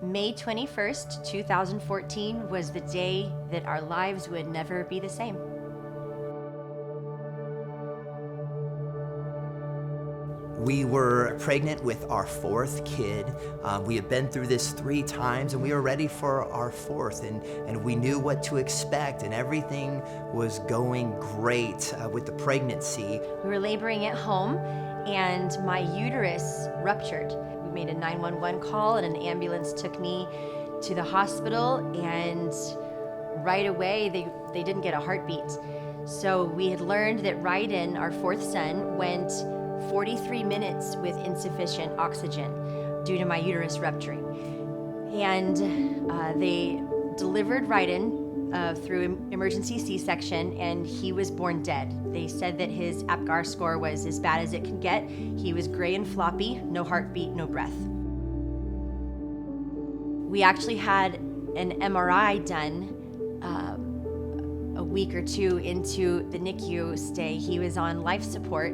May 21st, 2014 was the day that our lives would never be the same. We were pregnant with our fourth kid. We had been through this 3 times and we were ready for our fourth, and we knew what to expect, and everything was going great with the pregnancy. We were laboring at home and my uterus ruptured. We made a 911 call and an ambulance took me to the hospital, and right away they didn't get a heartbeat. So we had learned that Ryden, our fourth son, went 43 minutes with insufficient oxygen due to my uterus rupturing. And they delivered Ryden through emergency C-section, and he was born dead. They said that his APGAR score was as bad as it could get. He was gray and floppy, no heartbeat, no breath. We actually had an MRI done a week or 2 into the NICU stay. He was on life support,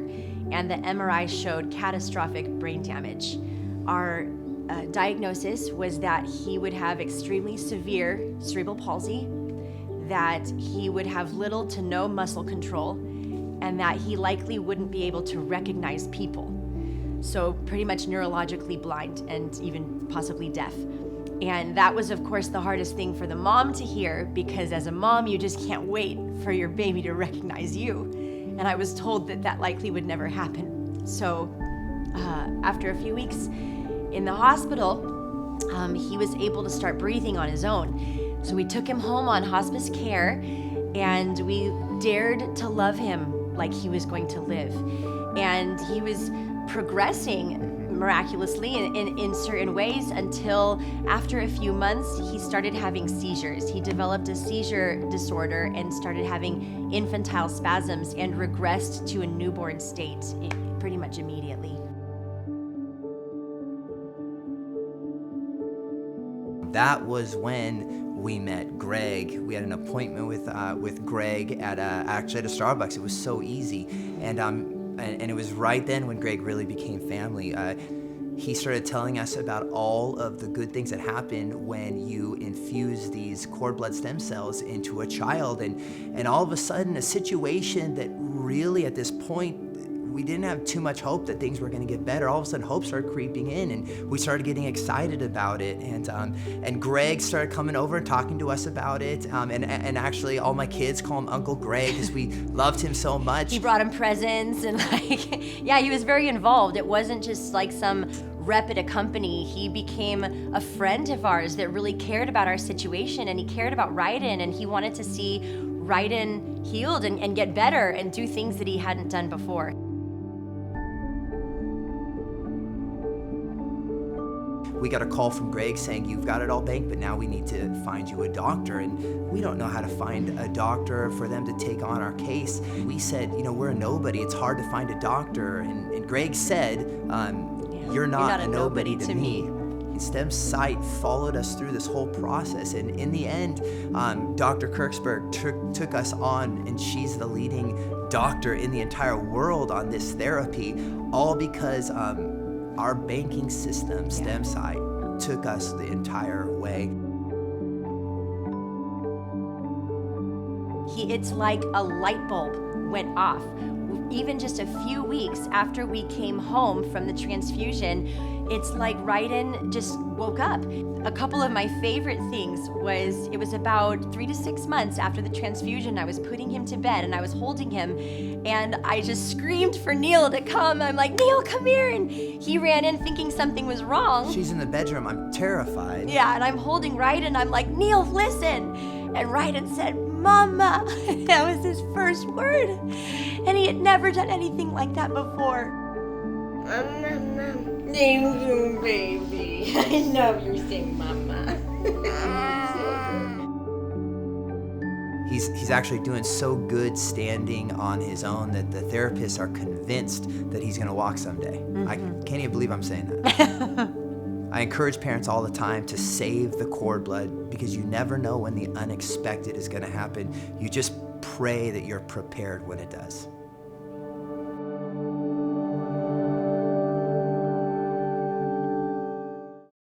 and the MRI showed catastrophic brain damage. Our diagnosis was that he would have extremely severe cerebral palsy, that he would have little to no muscle control, and that he likely wouldn't be able to recognize people. So pretty much neurologically blind and even possibly deaf. And that was, of course, the hardest thing for the mom to hear, because as a mom, you just can't wait for your baby to recognize you. And I was told that that likely would never happen. So after a few weeks in the hospital, he was able to start breathing on his own. So we took him home on hospice care, and we dared to love him like he was going to live. And he was progressing miraculously in certain ways until after a few months, he started having seizures. He developed a seizure disorder and started having infantile spasms and regressed to a newborn state pretty much immediately. That was when we met Greg. We had an appointment with Greg actually at a Starbucks. It was so easy, and it was right then when Greg really became family. He started telling us about all of the good things that happen when you infuse these cord blood stem cells into a child, and all of a sudden a situation that really at this point we didn't have too much hope that things were going to get better. All of a sudden hope started creeping in, and we started getting excited about it, and Greg started coming over and talking to us about it, and actually all my kids call him Uncle Greg because we loved him so much. He brought him presents, and yeah, he was very involved. It wasn't just like some rep at a company. He became a friend of ours that really cared about our situation, and he cared about Ryden, and he wanted to see Ryden healed and get better and do things that he hadn't done before. We got a call from Greg saying, you've got it all banked, but now we need to find you a doctor. And we don't know how to find a doctor for them to take on our case. We said, we're a nobody. It's hard to find a doctor. And Greg said, you're not a nobody to me. STEM Sight followed us through this whole process. And in the end, Dr. Kirksberg took us on, and she's the leading doctor in the entire world on this therapy, all because our banking system, STEM Sight, took us the entire way. It's like a light bulb went off. Even just a few weeks after we came home from the transfusion, it's like Ryden just woke up. A couple of my favorite things was, it was about 3 to 6 months after the transfusion, I was putting him to bed and I was holding him, and I just screamed for Neil to come. I'm like, Neil, come here, and he ran in thinking something was wrong. She's in the bedroom, I'm terrified. Yeah, and I'm holding Ryden, I'm like, Neil, listen. And Ryden said, Mama. That was his first word. And he had never done anything like that before. Mama. Thank you, baby. I love you saying Mama. He's actually doing so good standing on his own that the therapists are convinced that he's going to walk someday. Mm-hmm. I can't even believe I'm saying that. I encourage parents all the time to save the cord blood, because you never know when the unexpected is going to happen. You just pray that you're prepared when it does.